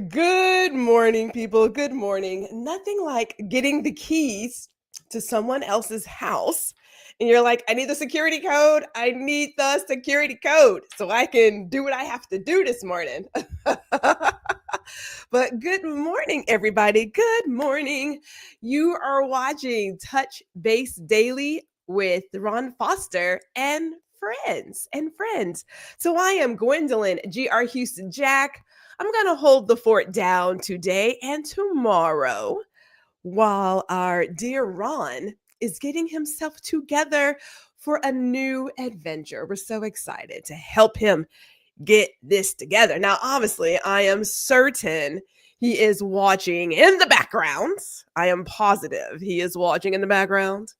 Good morning, people. Good morning. Nothing like getting the keys to someone else's house. And you're like, I need the security code. I need the security code so I can do what I have to do this morning. But good morning, everybody. Good morning. You are watching Touch Base Daily with Ron Foster and friends. So I am Gwendolyn G.R. Houston Jack. I'm going to hold the fort down today and tomorrow while our dear Ron is getting himself together for a new adventure. We're so excited to help him get this together. Now, obviously, I am certain he is watching in the background. I am positive he is watching in the background.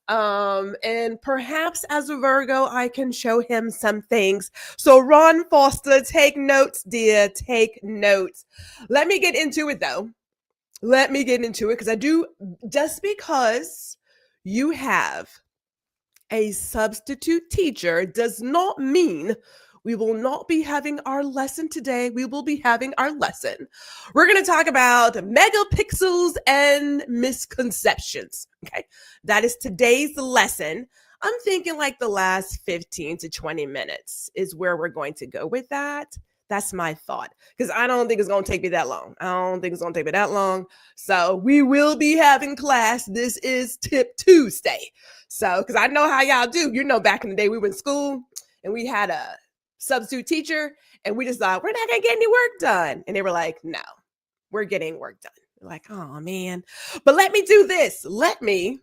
And perhaps as a Virgo, I can show him some things. So Ron Foster, take notes, dear, take notes. Let me get into it though. Let me get into it because I do, just because you have a substitute teacher does not mean we will not be having our lesson today. We will be having our lesson. We're going to talk about megapixels and misconceptions. Okay. That is today's lesson. I'm thinking like the last 15 to 20 minutes is where we're going to go with that. That's my thought because I don't think it's going to take me that long. So we will be having class. This is Tip Tuesday. So, because I know how y'all do. You know, back in the day, we were in school and we had a substitute teacher and we just thought, we're not going to get any work done. And they were like, no, we're getting work done. We're like, oh, man. But let me do this. Let me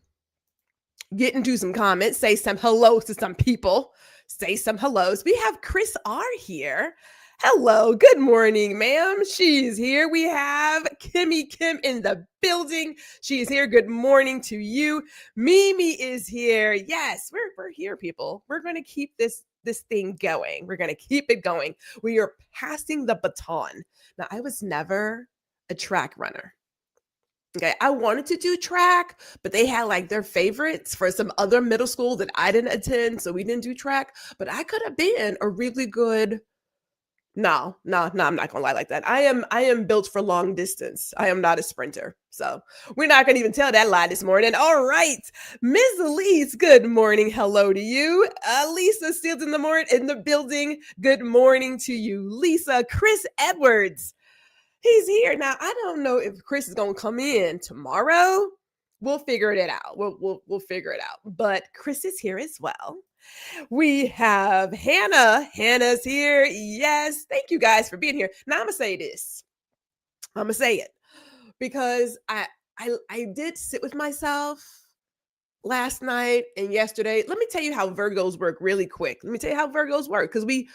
get into some comments, say some hellos to some people, say some hellos. We have Chris R here. Hello, good morning, ma'am. She's here. We have Kimmy Kim in the building. She is here. Good morning to you. Mimi is here. Yes, we're here, people. We're going to keep this thing going. We're going to keep it going. We are passing the baton. Now, I was never a track runner. Okay, I wanted to do track, but they had like their favorites for some other middle school that I didn't attend, so we didn't do track. But I could have been a really good. No, I'm not gonna lie like that. I am built for long distance. I am not a sprinter. So we're not gonna even tell that lie this morning. All right. Ms. Elise, good morning. Hello to you. Lisa Seals in the building. Good morning to you. Lisa, Chris Edwards. He's here. Now, I don't know if Chris is gonna come in tomorrow. We'll figure it out. We'll figure it out. But Chris is here as well. We have Hannah. Hannah's here. Yes. Thank you guys for being here. Now I'm gonna say this. I'm gonna say it because I did sit with myself last night and yesterday. Let me tell you how Virgos work really quick. Let me tell you how Virgos work because we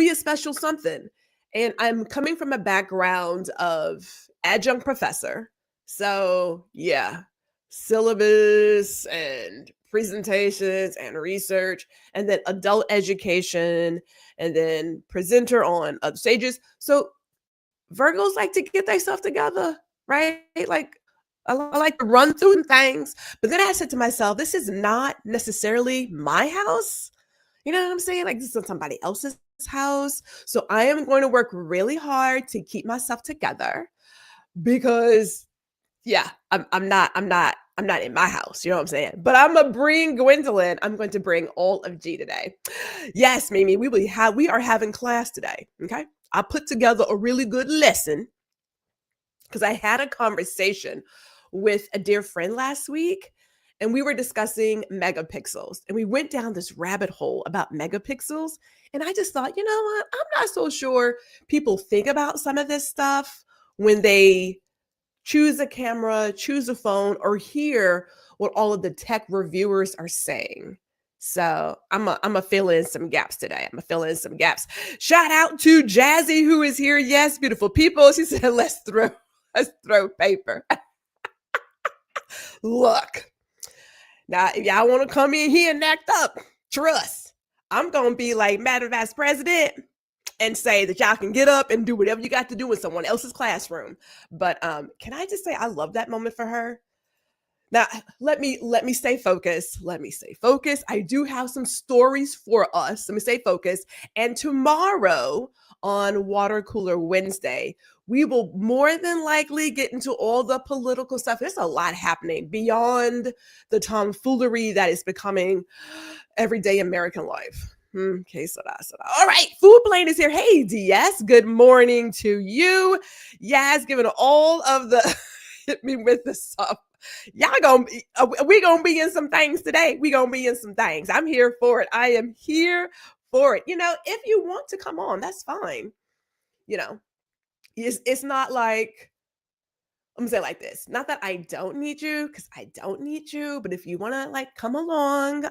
a special something. And I'm coming from a background of adjunct professor. So yeah, syllabus and presentations and research, and then adult education, and then presenter on other stages. So Virgos like to get themselves together, right? Like I like to run through things. But then I said to myself, this is not necessarily my house. You know what I'm saying? Like this is somebody else's house. So I am going to work really hard to keep myself together because yeah, I'm not in my house, you know what I'm saying? But I'm gonna bring Gwendolyn. I'm going to bring all of G today. Yes, Mimi, we are having class today. Okay. I put together a really good lesson because I had a conversation with a dear friend last week and we were discussing megapixels and we went down this rabbit hole about megapixels. And I just thought, you know what? I'm not so sure people think about some of this stuff when they choose a camera, choose a phone, or hear what all of the tech reviewers are saying. So I'm a fill in some gaps today. Shout out to Jazzy who is here. Yes, beautiful people. She said, let's throw paper. Look, now if y'all want to come in here and act up, trust, I'm gonna be like Madam Vice President and say that y'all can get up and do whatever you got to do in someone else's classroom. But can I just say I love that moment for her? Now, let me stay focused. I do have some stories for us. Let me stay focused. And tomorrow on Water Cooler Wednesday, we will more than likely get into all the political stuff. There's a lot happening beyond the tomfoolery that is becoming everyday American life. Okay, so that's it. All right, Food Plane is here. Hey, DS, good morning to you. Yas, giving all of the hit me with the stuff. Y'all gonna be, we gonna be in some things today. We gonna be in some things. I'm here for it. I am here for it. If you want to come on, that's fine. You know, it's not like, I'm gonna say it like this. Not that I don't need you, because I don't need you, but if you want to like come along,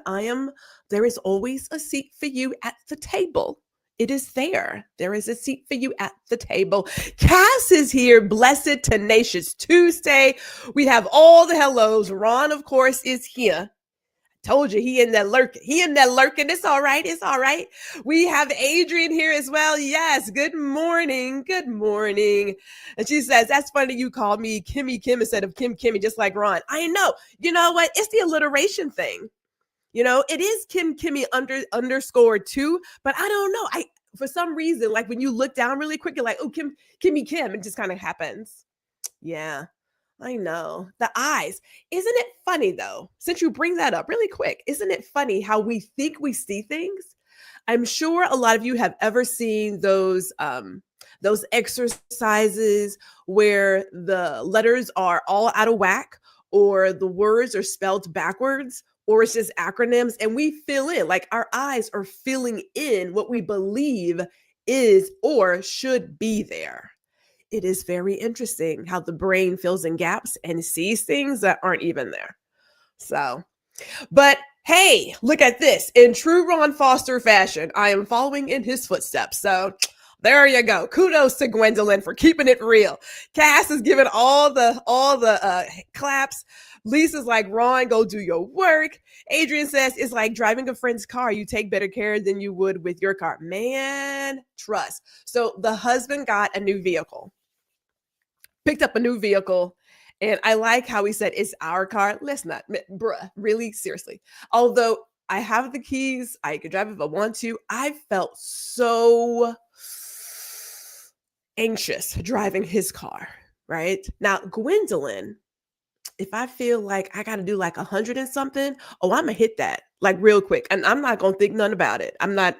there is always a seat for you at the table. It is there. There is a seat for you at the table. Cass is here. Blessed, tenacious Tuesday. We have all the hellos. Ron, of course, is here. Told you he in there lurking. He in there lurking. It's all right. It's all right. We have Adrian here as well. Yes. Good morning. Good morning. And she says, that's funny you called me Kimmy Kim instead of Kim Kimmy, just like Ron. I know. You know what? It's the alliteration thing. It is Kim Kimmy underscore too, but I don't know. For some reason, like when you look down really quick, you're like, oh, Kimmy Kim. It just kind of happens. Yeah. I know. The eyes. Isn't it funny though? Since you bring that up really quick, isn't it funny how we think we see things? I'm sure a lot of you have ever seen those exercises where the letters are all out of whack, or the words are spelled backwards, or it's just acronyms, and we fill in, like our eyes are filling in what we believe is or should be there. It is very interesting how the brain fills in gaps and sees things that aren't even there. So, but hey, look at this. In true Ron Foster fashion, I am following in his footsteps. So there you go. Kudos to Gwendolyn for keeping it real. Cass is giving all the claps. Lisa's like, Ron, go do your work. Adrian says, it's like driving a friend's car. You take better care than you would with your car. Man, trust. So the husband got a new vehicle. Picked up a new vehicle, and I like how he said, it's our car. Let's not, bruh, really, seriously. Although I have the keys, I could drive if I want to. I felt so anxious driving his car, right? Now, Gwendolyn, if I feel like I got to do like 100 and something, I'm going to hit that like real quick. And I'm not going to think none about it. I'm not.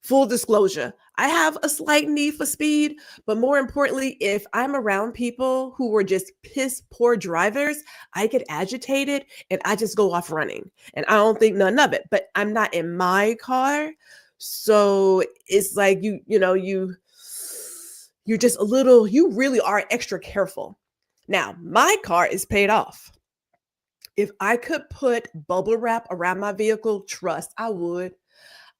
Full disclosure, I have a slight need for speed, but more importantly, if I'm around people who are just piss poor drivers, I get agitated and I just go off running, and I don't think none of it. But I'm not in my car, so it's like you're just a little. You really are extra careful. Now, my car is paid off. If I could put bubble wrap around my vehicle, trust I would.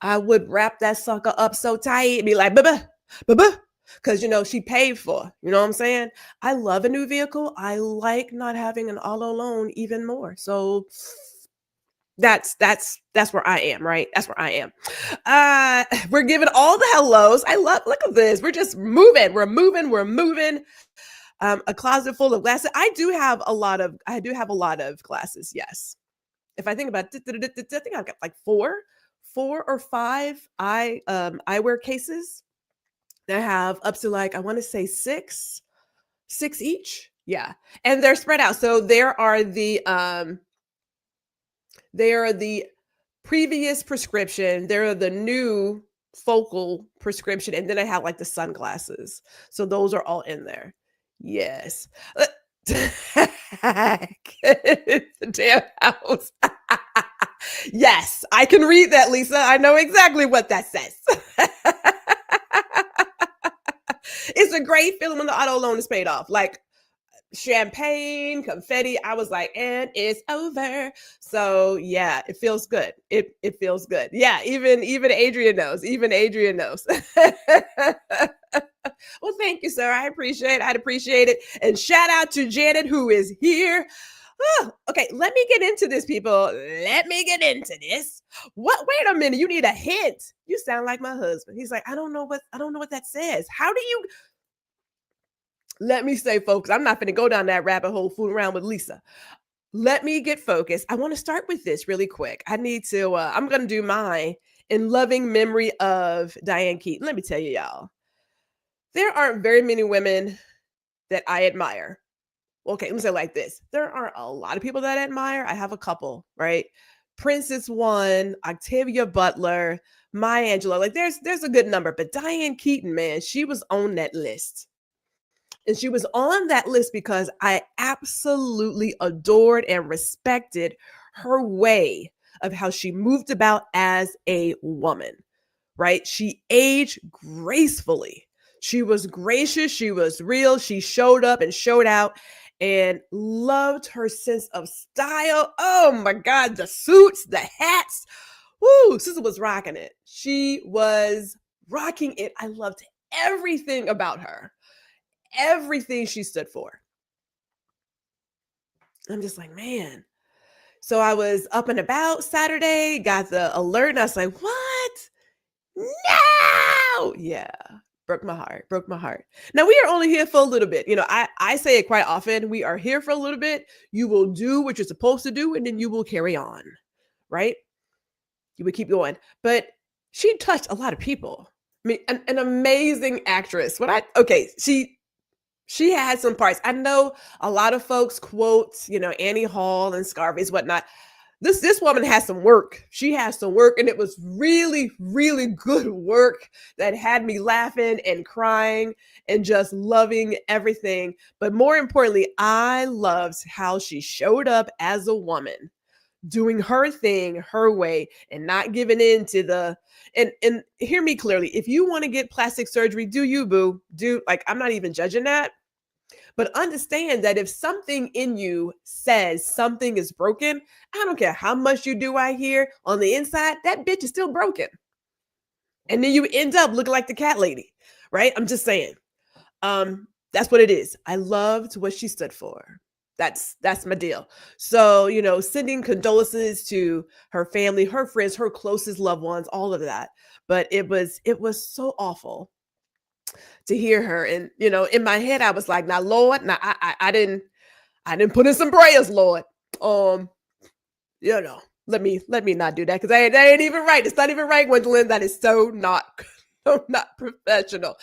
I would wrap that sucker up so tight and be like, because, she paid for, you know what I'm saying? I love a new vehicle. I like not having an auto loan even more. So that's where I am, right? That's where I am. We're giving all the hellos. Look at this. We're just moving. We're moving. A closet full of glasses. I do have a lot of glasses. Yes. If I think about it, I think I've got like four or five eyewear cases that have up to like, I want to say six each. Yeah. And they're spread out. So there are the previous prescription. There are the new focal prescription. And then I have like the sunglasses. So those are all in there. Yes. The damn house. Yes, I can read that, Lisa. I know exactly what that says. It's a great feeling when the auto loan is paid off. Like champagne, confetti. I was like, and it's over. So yeah, it feels good. It feels good. Yeah, even Adrian knows. Well, thank you, sir. I'd appreciate it. And shout out to Janet, who is here. Oh, okay, let me get into this, people. Let me get into this. What? Wait a minute. You need a hint. You sound like my husband. He's like, I don't know what that says. How do you? Let me say, folks, I'm not going to go down that rabbit hole fooling around with Lisa. Let me get focused. I want to start with this really quick. I need to. I'm going to do mine in loving memory of Diane Keaton. Let me tell you, y'all. There aren't very many women that I admire. Okay, let me say it like this. There are a lot of people that I admire. I have a couple, right? Princess one, Octavia Butler, Maya Angelou. Like there's a good number, but Diane Keaton, man, she was on that list. And she was on that list because I absolutely adored and respected her way of how she moved about as a woman, right? She aged gracefully. She was gracious. She was real. She showed up and showed out and loved her sense of style. Oh my God, the suits, the hats. Woo, Sister was rocking it. She was rocking it. I loved everything about her, everything she stood for. I'm just like, man. So I was up and about Saturday, got the alert, and I was like, what? No! Yeah. Broke my heart. Broke my heart. Now we are only here for a little bit. I say it quite often. We are here for a little bit. You will do what you're supposed to do, and then you will carry on. Right? You would keep going. But she touched a lot of people. I mean, an amazing actress. She had some parts. I know a lot of folks quote, Annie Hall and Scarface, whatnot. This woman has some work. She has some work, and it was really, really good work that had me laughing and crying and just loving everything. But more importantly, I loved how she showed up as a woman, doing her thing her way and not giving in to the and hear me clearly. If you want to get plastic surgery, do you, boo. I'm not even judging that. But understand that if something in you says something is broken, I don't care how much you do I hear on the inside, that bitch is still broken. And then you end up looking like the cat lady, right? I'm just saying. That's what it is. I loved what she stood for. That's my deal. So, sending condolences to her family, her friends, her closest loved ones, all of that. But it was so awful to hear her. And, in my head, I was like, now, Lord, now I didn't put in some prayers, Lord. Let me not do that because that ain't even right. It's not even right, Gwendolyn. That is so not professional.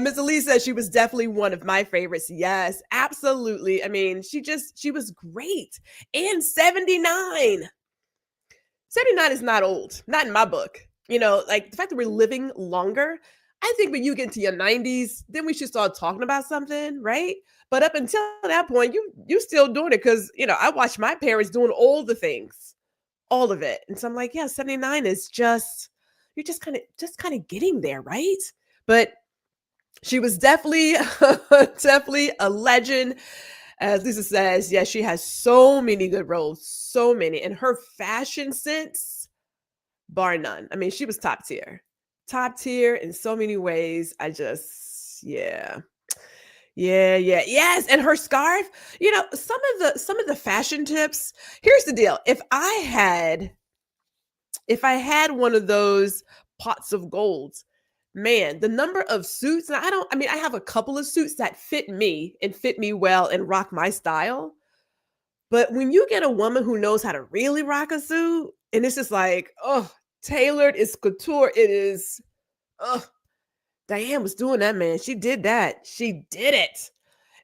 Miss Elise says she was definitely one of my favorites. Yes, absolutely. I mean, she was great. And 79. 79 is not old, not in my book. Like the fact that we're living longer, I think when you get into your 90s, then we should start talking about something, right? But up until that point, you still doing it because, I watched my parents doing all the things, all of it. And so I'm like, yeah, 79 is you're just kind of getting there, right? But she was definitely definitely a legend. As Lisa says, yeah, she has so many good roles, so many. And her fashion sense, bar none. I mean, she was top tier in so many ways. Yeah. Yes. And her scarf, some of the fashion tips. Here's the deal. If I had one of those pots of gold, man, the number of suits, and I have a couple of suits that fit me and fit me well and rock my style. But when you get a woman who knows how to really rock a suit, and it's just like, oh, tailored, it's couture, it is, oh, Diane was doing that, man. She did that. She did it.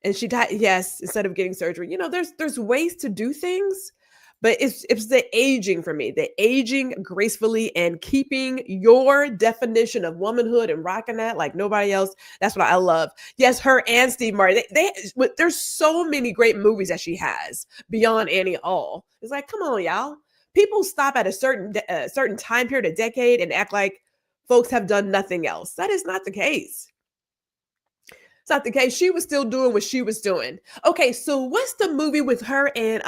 And she died, yes, instead of getting surgery. There's ways to do things, but it's the aging for me, the aging gracefully and keeping your definition of womanhood and rocking that like nobody else. That's what I love. Yes, her and Steve Martin. There's so many great movies that she has beyond Annie Hall. It's like, come on, y'all. People stop at a certain time period, a decade, and act like folks have done nothing else. That is not the case. It's not the case. She was still doing what she was doing. Okay, so what's the movie with her and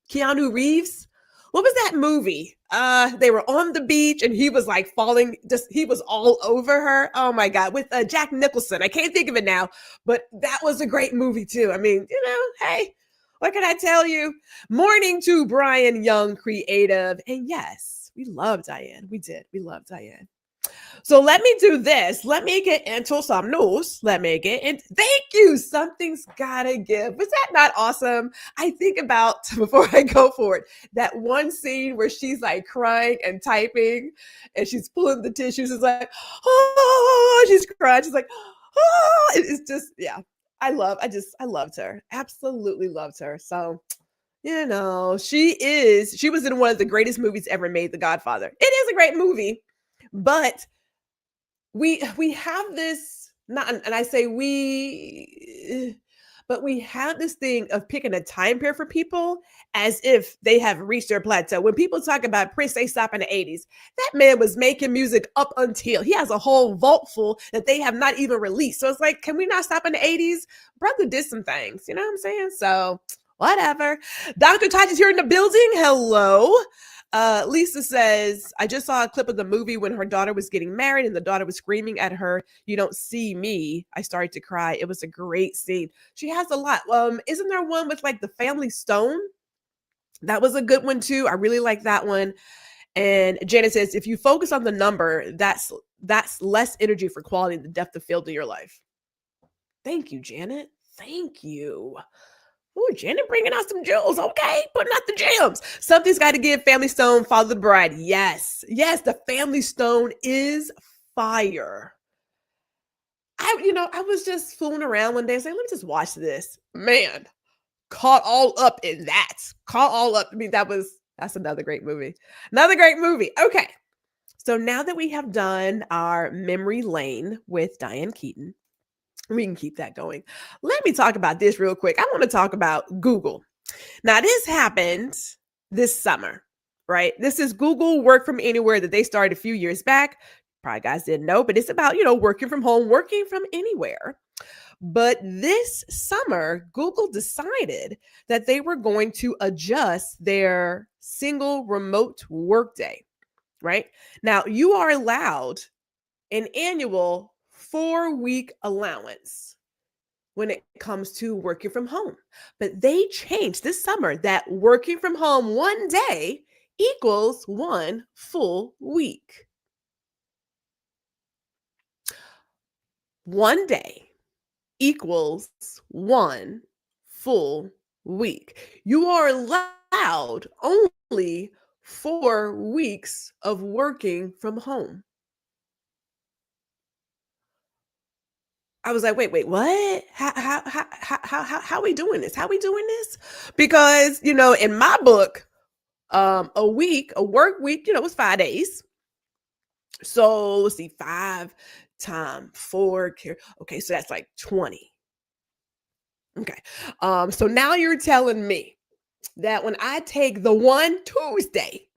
Keanu Reeves? What was that movie? They were on the beach and he was like falling, he was all over her. Oh my God, with Jack Nicholson. I can't think of it now, but that was a great movie too. I mean, hey, what can I tell you? Morning to Brian Young, creative. And yes, we love Diane. We did. We love Diane. So let me do this. Let me get into some news. Thank you. Something's gotta give. Was that not awesome? I think about, before I go forward, that one scene where she's like crying and typing and she's pulling the tissues. It's like, oh, she's crying. She's like, It's just, yeah. I loved her. Absolutely loved her. So, she was in one of the greatest movies ever made, The Godfather. It is a great movie, but we have this, not, and I say we, but we have this thing of picking a time period for people as if they have reached their plateau. When people talk about Prince, they stop in the 80s. That man was making music up until he has a whole vault full that they have not even released. So it's like, can we not stop in the 80s? Brother did some things, you know what I'm saying? So whatever. Dr. Taj is here in the building. Hello. Lisa says, I just saw a clip of the movie when her daughter was getting married and the daughter was screaming at her, "You don't see me." I started to cry. It was a great scene. She has a lot. Isn't there one with like the family stone? That was a good one too. I really like that one. And Janet says, if you focus on the number, that's less energy for quality and the depth of field in your life. Thank you, Janet. Thank you. Ooh, Janet bringing out some jewels. Okay, putting out the gems. Something's got to give. Family Stone, Follow the Bride. Yes, yes, the Family Stone is fire. I was just fooling around one day and saying, let me just watch this. Man, caught all up in that. Caught all up. I mean, that's another great movie. Another great movie. Okay. So now that we have done our memory lane with Diane Keaton, we can keep that going. Let me talk about this real quick. I want to talk about Google. Now, this happened this summer, right? This is Google Work from Anywhere that they started a few years back. Probably guys didn't know, but it's about, working from home, working from anywhere. But this summer, Google decided that they were going to adjust their single remote workday, right? Now, you are allowed an annual 4-week allowance when it comes to working from home. But they changed this summer that working from home one day equals one full week. One day equals one full week. You are allowed only 4 weeks of working from home. I was like, wait, what? How are we doing this? How are we doing this? Because, in my book, a work week, was 5 days. So let's see, 5 times 4. Okay, so that's like 20. Okay. So now you're telling me that when I take the one Tuesday,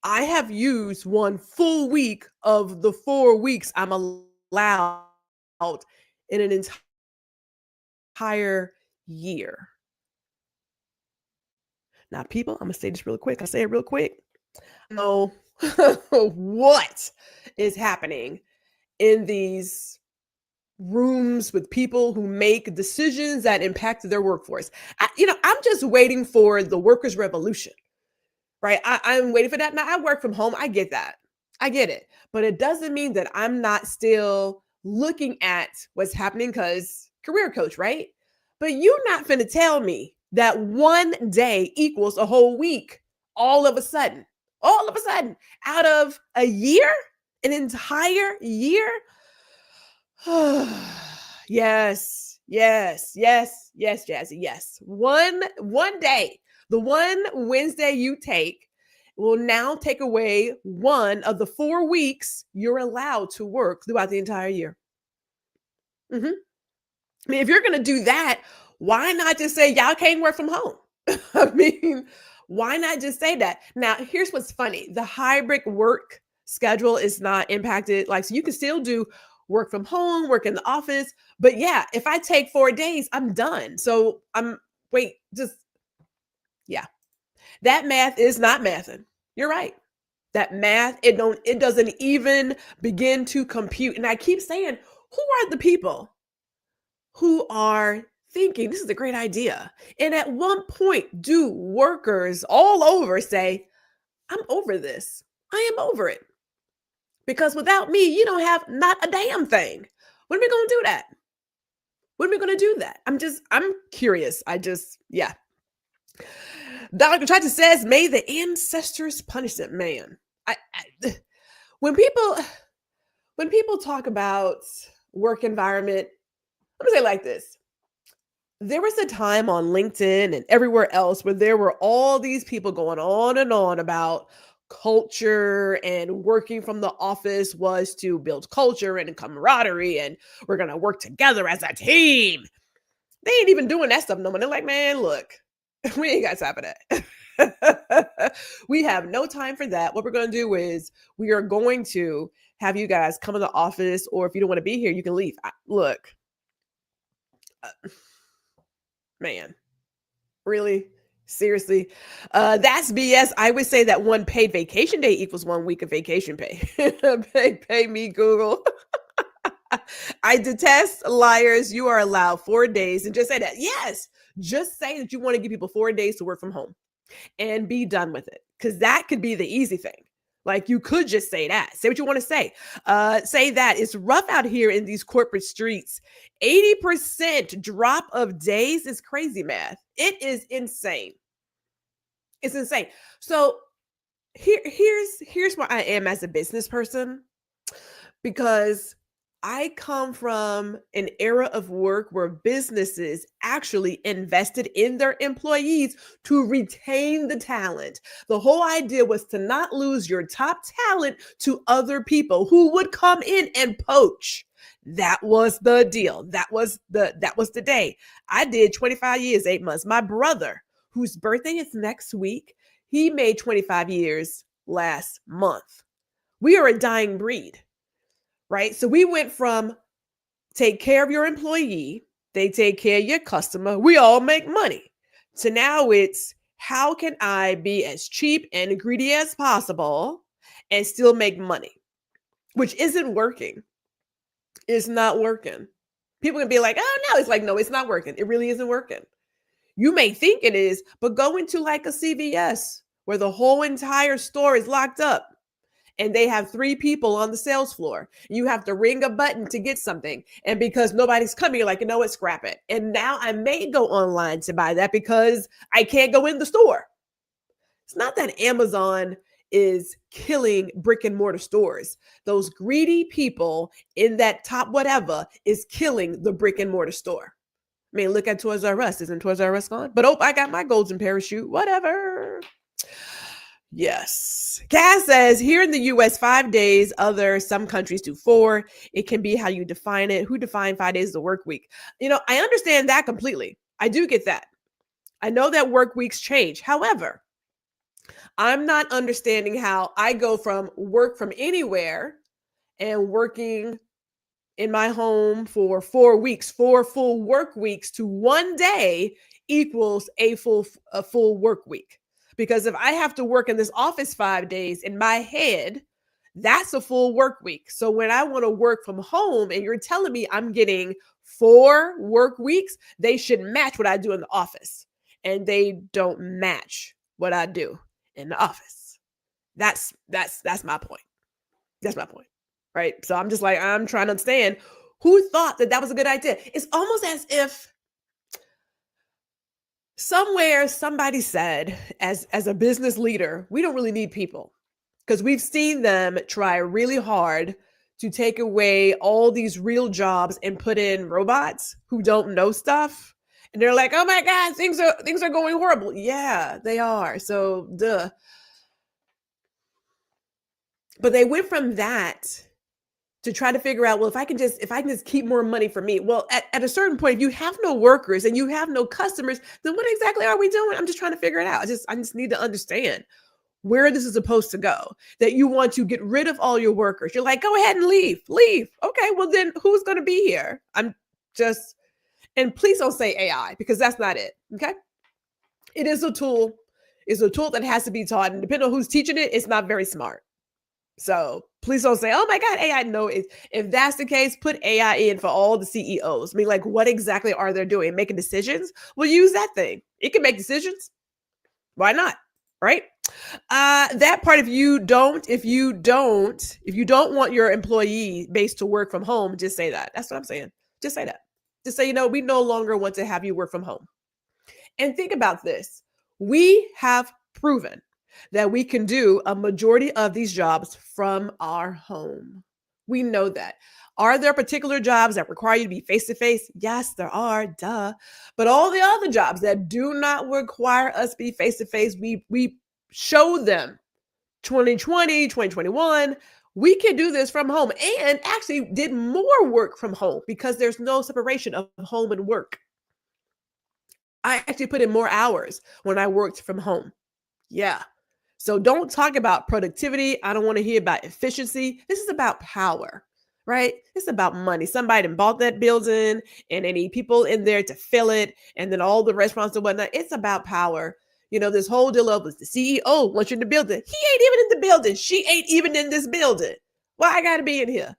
I have used one full week of the 4 weeks I'm allowed in an entire year. Now, people, I'm gonna say this real quick. I'll say it real quick. No, what is happening in these rooms with people who make decisions that impact their workforce? I'm just waiting for the workers' revolution, right? I'm waiting for that. Now, I work from home. I get that. I get it. But it doesn't mean that I'm not still looking at what's happening because career coach, right? But you're not finna tell me that one day equals a whole week all of a sudden, out of a year, an entire year. Yes, Jazzy, yes. One day, the one Wednesday you take will now take away one of the 4 weeks you're allowed to work throughout the entire year. I mean, if you're going to do that, why not just say y'all can't work from home? I mean, why not just say that? Now, here's what's funny. The hybrid work schedule is not impacted. So you can still do work from home, work in the office. But yeah, if I take 4 days, I'm done. So yeah. That math is not mathing. You're right. That math, it doesn't even begin to compute. And I keep saying, who are the people who are thinking this is a great idea? And at one point, do workers all over say, I'm over this. I am over it. Because without me, you don't have not a damn thing. When are we going to do that? When are we going to do that? I'm curious. Yeah. Dr. Chacha says, may the ancestors punish them. Man, when people talk about work environment. Let me say it like this. There was a time on LinkedIn and everywhere else where there were all these people going on and on about culture, and working from the office was to build culture and camaraderie, and we're going to work together as a team. They ain't even doing that stuff no more. They're like, man, look, we ain't got time for that. We have no time for that. What we're going to do is we are going to have you guys come in the office, or if you don't want to be here, you can leave. Look, man, really? Seriously? That's BS. I would say that one paid vacation day equals 1 week of vacation pay. Pay me, Google. I detest liars. You are allowed 4 days, and just say that. Yes, just say that you want to give people 4 days to work from home and be done with it. Because that could be the easy thing. Like, you could just say that. Say what you want to say. Say that it's rough out here in these corporate streets. 80% drop of days is crazy math. It is insane. It's insane. So here's where I am as a business person, because I come from an era of work where businesses actually invested in their employees to retain the talent. The whole idea was to not lose your top talent to other people who would come in and poach. That was the deal. That was the day. I did 25 years, 8 months. My brother, whose birthday is next week, he made 25 years last month. We are a dying breed. Right? So we went from take care of your employee, they take care of your customer, we all make money. So now it's how can I be as cheap and greedy as possible and still make money, which isn't working. It's not working. People can be like, oh no, it's like, no, it's not working. It really isn't working. You may think it is, but go into like a CVS where the whole entire store is locked up, and they have 3 people on the sales floor. You have to ring a button to get something. And because nobody's coming, you're like, you know what, scrap it. And now I may go online to buy that because I can't go in the store. It's not that Amazon is killing brick and mortar stores. Those greedy people in that top whatever is killing the brick and mortar store. I mean, look at Toys R Us. Isn't Toys R Us gone? But I got my golden parachute. Whatever. Yes. Cass says here in the US, 5 days, some countries do 4. It can be how you define it. Who defined 5 days as a work week? I understand that completely. I do get that. I know that work weeks change. However, I'm not understanding how I go from work from anywhere and working in my home for 4 weeks, 4 full work weeks, to 1 day equals a full work week. Because if I have to work in this office 5 days, in my head, that's a full work week. So when I want to work from home and you're telling me I'm getting 4 work weeks, they should match what I do in the office. And they don't match what I do in the office. That's my point. That's my point. Right? So I'm just like, I'm trying to understand who thought that was a good idea. It's almost as if somewhere somebody said, as a business leader, we don't really need people, because we've seen them try really hard to take away all these real jobs and put in robots who don't know stuff. And they're like, oh my God, things are going horrible. Yeah, they are. So duh. But they went from that to try to figure out, well, if I can just keep more money for me. Well, at a certain point, if you have no workers and you have no customers, then what exactly are we doing? I'm just trying to figure it out. I just need to understand where this is supposed to go. That you want to get rid of all your workers. You're like, go ahead and leave. Okay, well then who's going to be here? And please don't say AI, because that's not it. Okay. It is a tool. It's a tool that has to be taught. And depending on who's teaching it, it's not very smart. So please don't say, oh my God, AI. No, if that's the case, put AI in for all the CEOs. I mean, like, what exactly are they doing? Making decisions? Well, use that thing. It can make decisions. Why not? Right? That part, if you don't want your employee base to work from home, just say that. That's what I'm saying. Just say that. Just say, we no longer want to have you work from home. And think about this. We have proven that we can do a majority of these jobs from our home. We know that. Are there particular jobs that require you to be face to face? Yes, there are, duh. But all the other jobs that do not require us to be face to face, we show them 2020, 2021, we can do this from home and actually did more work from home because there's no separation of home and work. I actually put in more hours when I worked from home. Yeah. So don't talk about productivity. I don't want to hear about efficiency. This is about power, right? It's about money. Somebody done bought that building and they need people in there to fill it. And then all the restaurants and whatnot. It's about power. This whole deal of was the CEO wants you in the building. He ain't even in the building. She ain't even in this building. Why I gotta be in here?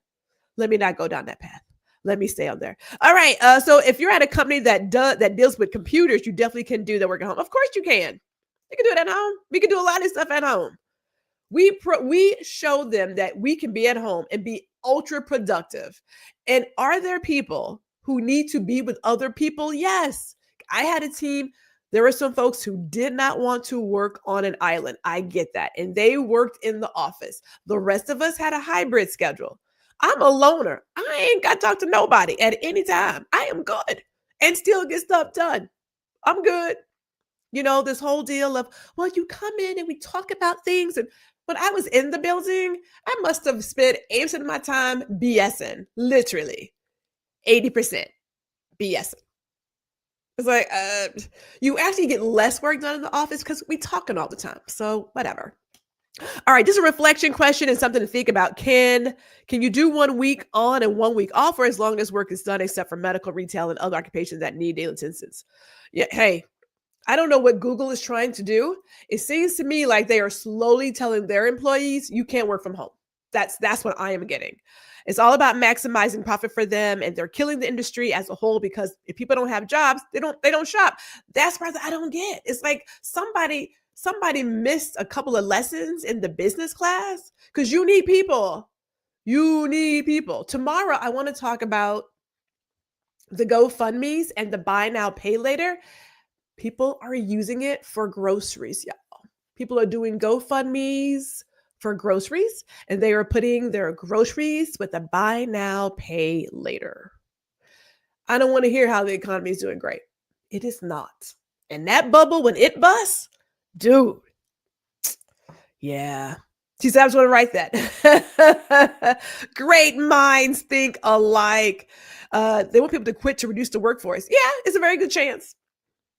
Let me not go down that path. Let me stay on there. All right. So if you're at a company that deals with computers, you definitely can do that work at home. Of course you can. You can do it at home. We can do a lot of stuff at home. We show them that we can be at home and be ultra productive. And are there people who need to be with other people? Yes. I had a team. There were some folks who did not want to work on an island. I get that. And they worked in the office. The rest of us had a hybrid schedule. I'm a loner. I ain't got to talk to nobody at any time. I am good and still get stuff done. I'm good. This whole deal of, well, you come in and we talk about things. And when I was in the building, I must have spent 80% of my time BSing, literally 80% BSing. It's like, you actually get less work done in the office because we talking all the time. So whatever. All right, just a reflection question and something to think about. Can you do 1 week on and 1 week off for as long as work is done, except for medical, retail, and other occupations that need daily attendance? Yeah, hey, I don't know what Google is trying to do. It seems to me like they are slowly telling their employees, you can't work from home. That's what I am getting. It's all about maximizing profit for them, and they're killing the industry as a whole because if people don't have jobs, they don't shop. That's part that I don't get. It's like somebody missed a couple of lessons in the business class because you need people. You need people. Tomorrow, I want to talk about the GoFundMe's and the buy now, pay later. People are using it for groceries, y'all. People are doing GoFundMe's for groceries, and they are putting their groceries with a buy now, pay later. I don't want to hear how the economy is doing great. It is not. And that bubble, when it busts, dude, yeah. She said, I just want to write that. Great minds think alike. They want people to quit to reduce the workforce. Yeah, it's a very good chance.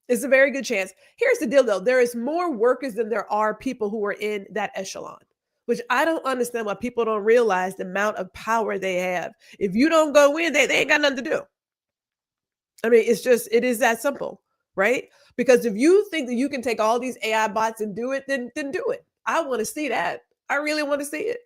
It's a very good chance. Here's the deal, though. There is more workers than there are people who are in that echelon, which I don't understand why people don't realize the amount of power they have. If you don't go in, they ain't got nothing to do. I mean, it is that simple, right? Because if you think that you can take all these AI bots and do it, then do it. I want to see that. I really want to see it.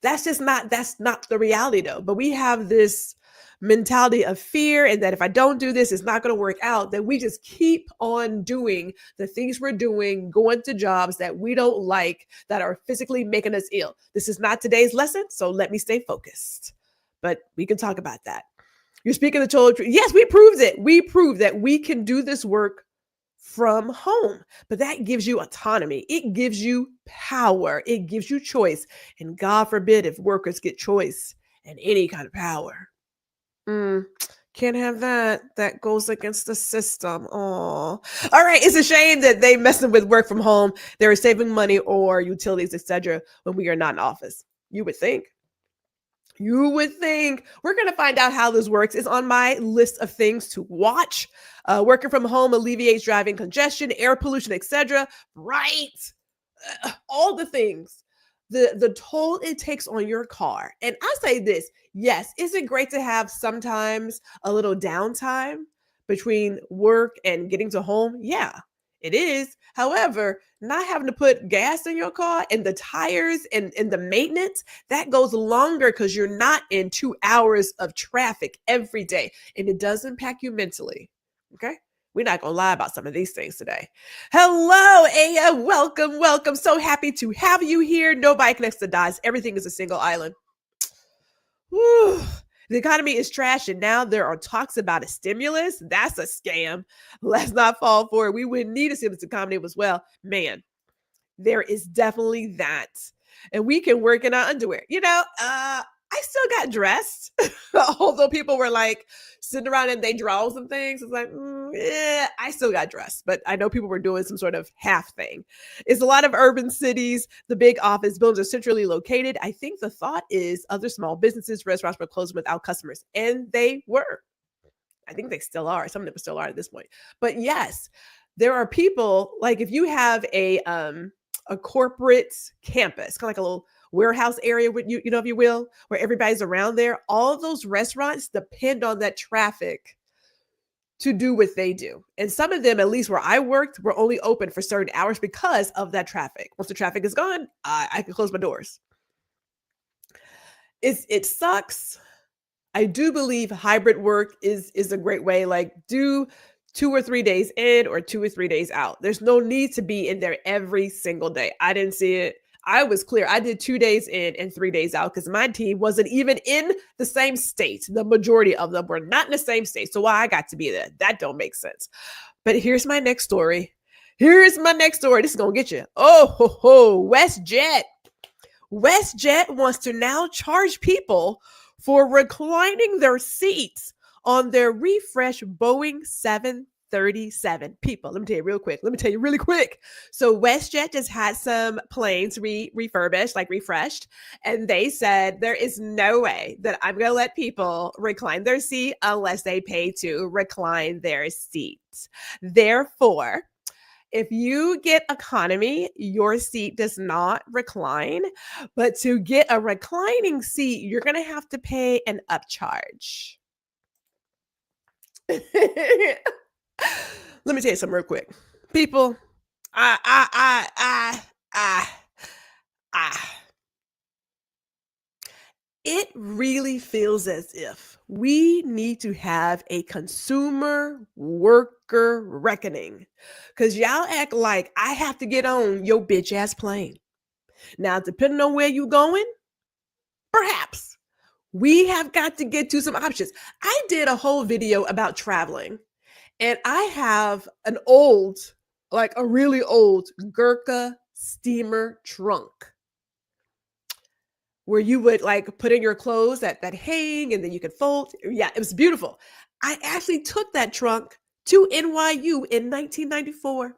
That's not the reality, though. But we have this mentality of fear, and that if I don't do this, it's not going to work out, that we just keep on doing the things we're doing, going to jobs that we don't like, that are physically making us ill. This is not today's lesson, so let me stay focused. But we can talk about that. You're speaking the total truth. Yes, we proved it. We proved that we can do this work from home, but that gives you autonomy. It gives you power. It gives you choice. And God forbid if workers get choice and any kind of power. Can't have that. That goes against the system. Oh, all right. It's a shame that they messing with work from home. They're saving money or utilities, etc. when we are not in office. You would think. We're going to find out how this works. It's on my list of things to watch. Working from home alleviates driving congestion, air pollution, etc. Right. All the things. The toll it takes on your car. And I say this, yes, is it great to have sometimes a little downtime between work and getting to home? Yeah, it is. However, not having to put gas in your car and the tires and the maintenance, that goes longer because you're not in 2 hours of traffic every day. And it does impact you mentally. Okay. We're not going to lie about some of these things today. Hello, Aya. Welcome. So happy to have you here. Nobody connects the dots. Everything is a single island. Whew. The economy is trash, and now there are talks about a stimulus. That's a scam. Let's not fall for it. We wouldn't need a stimulus economy as well. Man, there is definitely that. And we can work in our underwear. I I still got dressed, although people were like sitting around and they draw some things. It's like, yeah, I still got dressed, but I know people were doing some sort of half thing. It's a lot of urban cities. The big office buildings are centrally located. I think the thought is other small businesses, restaurants were closing without customers, and they were. I think they still are. Some of them still are at this point. But yes, there are people like if you have a corporate campus, kind of like a little warehouse area, with you know, if you will, where everybody's around there. All of those restaurants depend on that traffic to do what they do. And some of them, at least where I worked, were only open for certain hours because of that traffic. Once the traffic is gone, I can close my doors. It sucks. I do believe hybrid work is a great way. Like do 2 or 3 days in or 2 or 3 days out. There's no need to be in there every single day. I didn't see it. I was clear. I did 2 days in and 3 days out because my team wasn't even in the same state. The majority of them were not in the same state. So why I got to be there? That don't make sense. But here's my next story. Here's my next story. This is gonna get you. Oh ho ho, WestJet. WestJet wants to now charge people for reclining their seats on their refreshed Boeing 737. People, let me tell you real quick. Let me tell you really quick. So WestJet just had some planes refurbished, like refreshed, and they said there is no way that I'm going to let people recline their seat unless they pay to recline their seats. Therefore, if you get economy, your seat does not recline. But to get a reclining seat, you're going to have to pay an upcharge. Let me tell you something real quick. People, I, it really feels as if we need to have a consumer worker reckoning because y'all act like I have to get on your bitch ass plane. Now, depending on where you're going, perhaps we have got to get to some options. I did a whole video about traveling, and I have an old, like a really old Gurkha steamer trunk where you would like put in your clothes that hang and then you could fold. Yeah, it was beautiful. I actually took that trunk to NYU in 1994.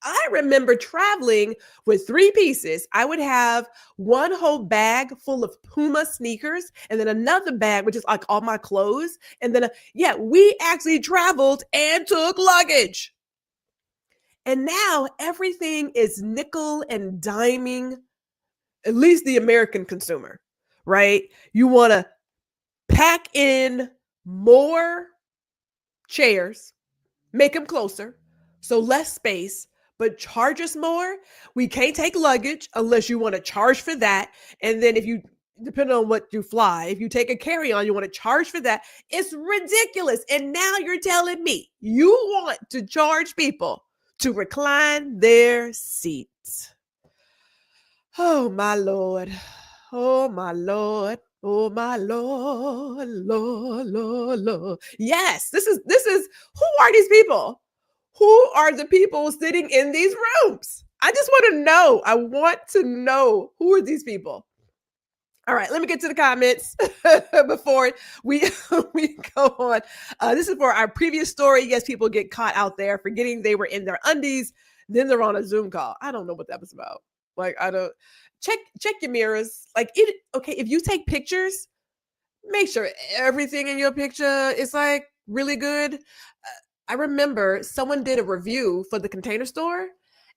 I remember traveling with 3 pieces. I would have one whole bag full of Puma sneakers and then another bag, which is like all my clothes. And then, yeah, we actually traveled and took luggage. And now everything is nickel and diming, at least the American consumer, right? You want to pack in more chairs, make them closer, so less space, but charge us more. We can't take luggage unless you want to charge for that. And then if you, depending on what you fly, if you take a carry-on, you want to charge for that. It's ridiculous. And now you're telling me you want to charge people to recline their seats. Oh, my Lord. Oh, my Lord. Oh, my Lord, Lord, Lord, Lord. Yes, this is, who are these people? Who are the people sitting in these rooms? I just want to know. I want to know who are these people? All right, let me get to the comments before we we go on. This is for our previous story. Yes, people get caught out there forgetting they were in their undies. Then they're on a Zoom call. I don't know what that was about. Like, I don't check your mirrors. Like, it okay, if you take pictures, make sure everything in your picture is like really good. I remember someone did a review for the Container Store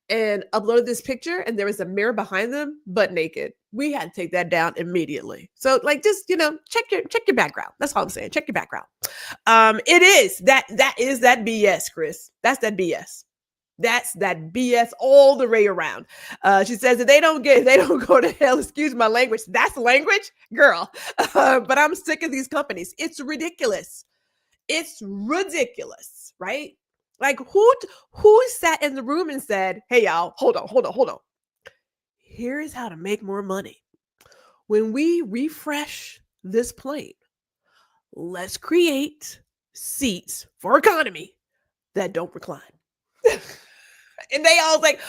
and uploaded this picture, and there was a mirror behind them, butt naked. We had to take that down immediately. So, like, just check your background. That's all I'm saying. Check your background. It is that is that BS, Chris. That's that BS. That's that BS all the way around. She says that they don't go to hell. Excuse my language. That's language, girl. But I'm sick of these companies. It's ridiculous. It's ridiculous, right? Like who sat in the room and said, "Hey, y'all, hold on. Here's how to make more money. When we refresh this plane, let's create seats for economy that don't recline." And they all like,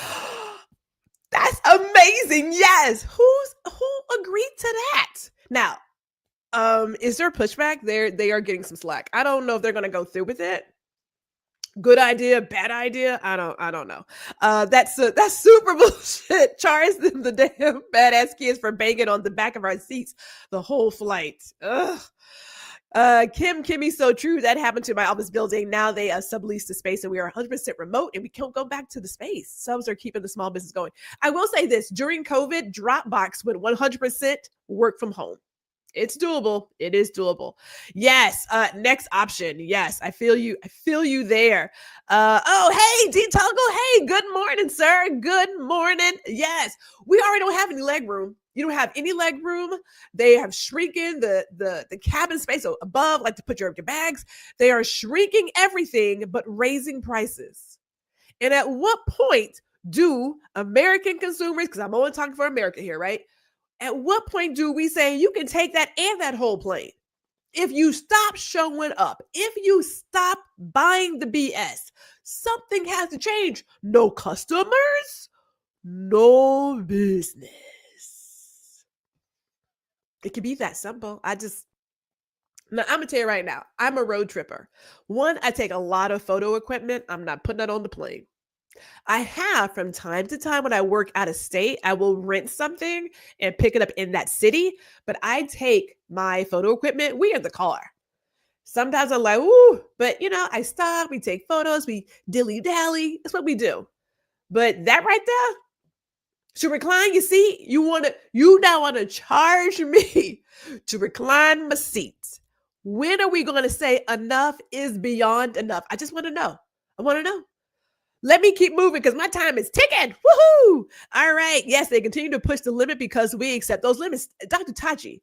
"That's amazing. Yes. Who agreed to that?" Now, Is there pushback? They are getting some slack. I don't know if they're gonna go through with it. Good idea, bad idea. I don't know. That's super bullshit. Charge them the damn badass kids for banging on the back of our seats the whole flight. Ugh. Kimmy, so true. That happened to my office building. Now they sublease the space and we are 100% remote and we can't go back to the space. Subs are keeping the small business going. I will say this, during COVID, Dropbox went 100% work from home. It's doable. It is doable. Yes. Next option. Yes. I feel you. I feel you there. Oh, hey, D Toggle. Hey, good morning, sir. Good morning. Yes. We already don't have any leg room. You don't have any leg room. They have shrinking the cabin space above, like to put your bags. They are shrinking everything, but raising prices. And at what point do American consumers, because I'm only talking for America here, right? At what point do we say you can take that and that whole plane? If you stop showing up, if you stop buying the BS, something has to change. No customers, no business. It can be that simple. Now, I'm gonna tell you right now, I'm a road tripper. One, I take a lot of photo equipment. I'm not putting that on the plane. I have from time to time when I work out of state, I will rent something and pick it up in that city. But I take my photo equipment, we in the car. Sometimes I'm like, ooh, but I stop, we take photos, we dilly dally. That's what we do. But that right there, to recline, you see, you now want to charge me to recline my seats. When are we going to say enough is beyond enough? I just want to know. I want to know. Let me keep moving because my time is ticking. Woohoo! All right. Yes, they continue to push the limit because we accept those limits. Dr. Tachi,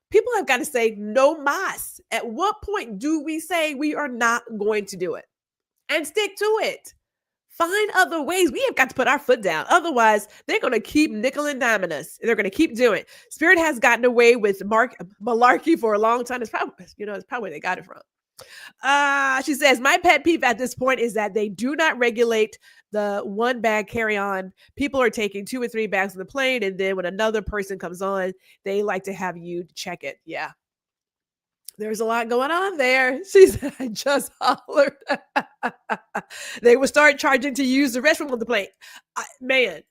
people have got to say no mas. At what point do we say we are not going to do it? And stick to it. Find other ways. We have got to put our foot down. Otherwise, they're going to keep nickel and diming us. They're going to keep doing it. Spirit has gotten away with malarkey for a long time. It's probably where they got it from. She says, my pet peeve at this point is that they do not regulate the one bag carry-on. People are taking 2 or 3 bags on the plane, and then when another person comes on, they like to have you check it. Yeah. There's a lot going on there. She said, I just hollered. They will start charging to use the restroom on the plane. Man,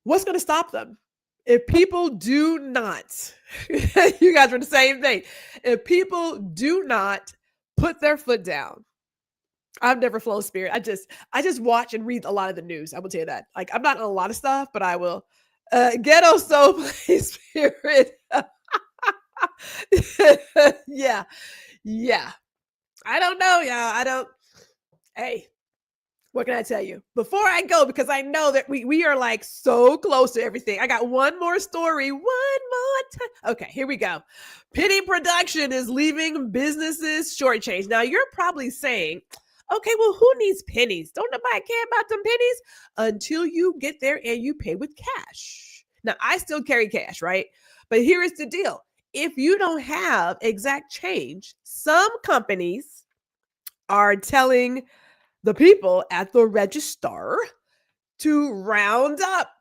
what's going to stop them? If people do not, you guys are the same thing. If people do not put their foot down, I've never flown Spirit. I just watch and read a lot of the news. I will tell you that. Like, I'm not on a lot of stuff, but I will. Ghetto Soul Play Spirit. Yeah. I don't know, y'all. Hey, what can I tell you? Before I go, because I know that we are like so close to everything. I got one more story. One more time. Okay, here we go. Penny production is leaving businesses shortchanged. Now, you're probably saying, okay, well, who needs pennies? Don't nobody care about them pennies until you get there and you pay with cash. Now, I still carry cash, right? But here is the deal. If you don't have exact change, some companies are telling the people at the register to round up.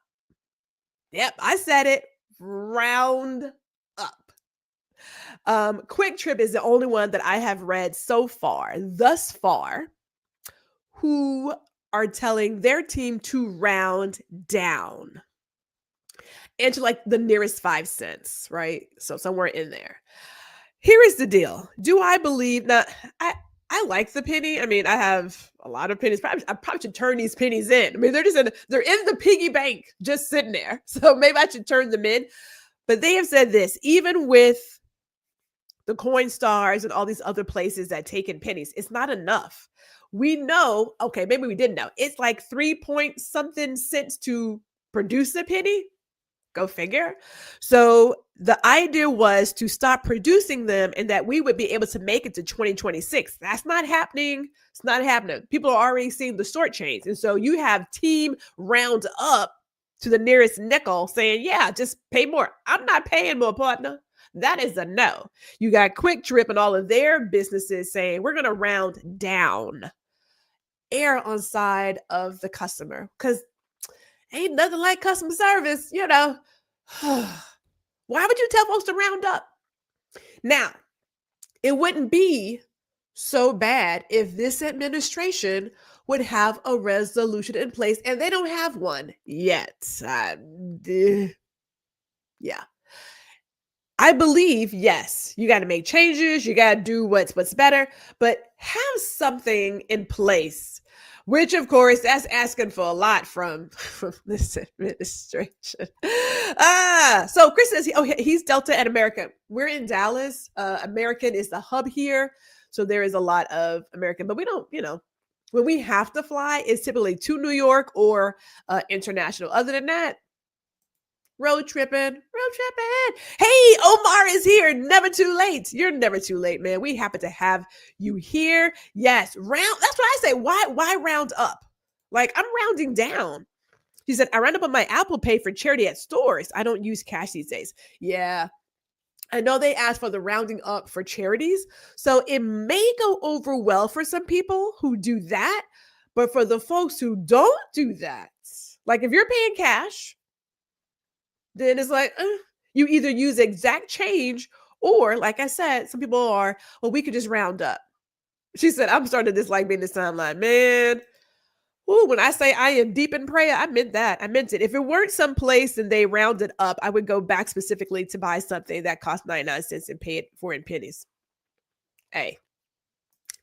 Yep, I said it. Round up. Quick Trip is the only one that I have read thus far, who are telling their team to round down into like the nearest 5 cents, right? So somewhere in there. Here is the deal. Do I believe that I like the penny? I mean, I have a lot of pennies. I probably should turn these pennies in. I mean, they're in the piggy bank, just sitting there. So maybe I should turn them in. But they have said this, even with the Coinstars and all these other places that take in pennies, it's not enough. We know, okay, maybe we didn't know. It's like 3 point something cents to produce a penny. Go figure. So the idea was to stop producing them and that we would be able to make it to 2026. That's not happening. It's not happening. People are already seeing the short change. And so you have team round up to the nearest nickel saying, yeah, just pay more. I'm not paying more, partner. That is a no. You got Quick Trip and all of their businesses saying, we're going to round down. Err on side of the customer, because ain't nothing like customer service, Why would you tell folks to round up? Now, it wouldn't be so bad if this administration would have a resolution in place, and they don't have one yet. Yeah. I believe, yes, you got to make changes, you got to do what's better, but have something in place. Which, of course, that's asking for a lot from this administration. So Chris says, he's Delta and American. We're in Dallas. American is the hub here, so there is a lot of American, but we don't, when we have to fly, it's typically to New York or international. Other than that, road tripping. Hey, Omar is here. Never too late. You're never too late, man. We happen to have you here. Yes, round. That's what I say. Why round up? Like, I'm rounding down. She said, I round up on my Apple Pay for charity at stores. I don't use cash these days. Yeah. I know they asked for the rounding up for charities. So it may go over well for some people who do that. But for the folks who don't do that, like if you're paying cash, then it's like, you either use exact change or, like I said, some people are, well, we could just round up. She said, I'm starting to dislike being this timeline, man. Ooh, when I say I am deep in prayer, I meant that. I meant it. If it weren't someplace and they rounded up, I would go back specifically to buy something that cost 99 cents and pay it for in pennies. Hey,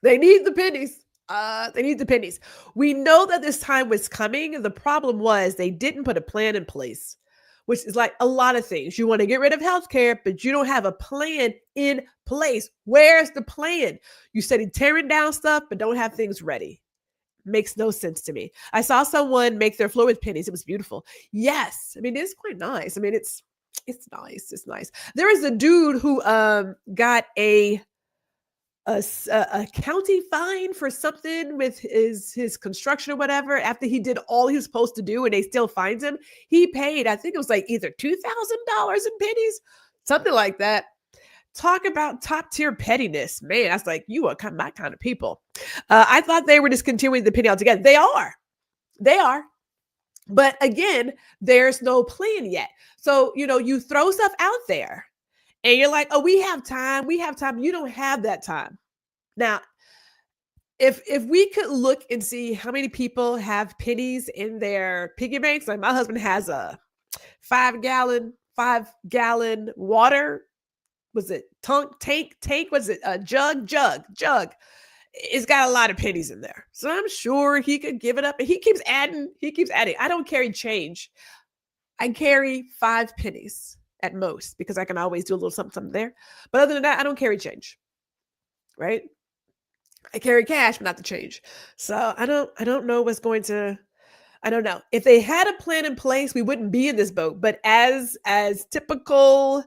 they need the pennies. They need the pennies. We know that this time was coming. The problem was they didn't put a plan in place, which is like a lot of things. You want to get rid of healthcare, but you don't have a plan in place. Where's the plan? You said tearing down stuff, but don't have things ready. Makes no sense to me. I saw someone make their floor with pennies. It was beautiful. Yes. I mean, it's quite nice. I mean, it's nice. It's nice. There is a dude who got a county fine for something with his construction or whatever after he did all he was supposed to do, and they still fined him. He paid, I think it was like either $2,000 in pennies, something like that. Talk about top tier pettiness, man. That's like, you are my kind of people. I thought they were discontinuing the penny altogether. They are. But again, there's no plan yet. So, you throw stuff out there and you're like, oh, we have time. You don't have that time. Now, if we could look and see how many people have pennies in their piggy banks, like my husband has a 5-gallon water. Was it tank? Was it a jug? It's got a lot of pennies in there. So I'm sure he could give it up. And he keeps adding. I don't carry change. I carry 5 pennies at most because I can always do a little something there. But other than that, I don't carry change. Right? I carry cash, but not the change. So I don't know what's going to. I don't know. If they had a plan in place, we wouldn't be in this boat. But as typical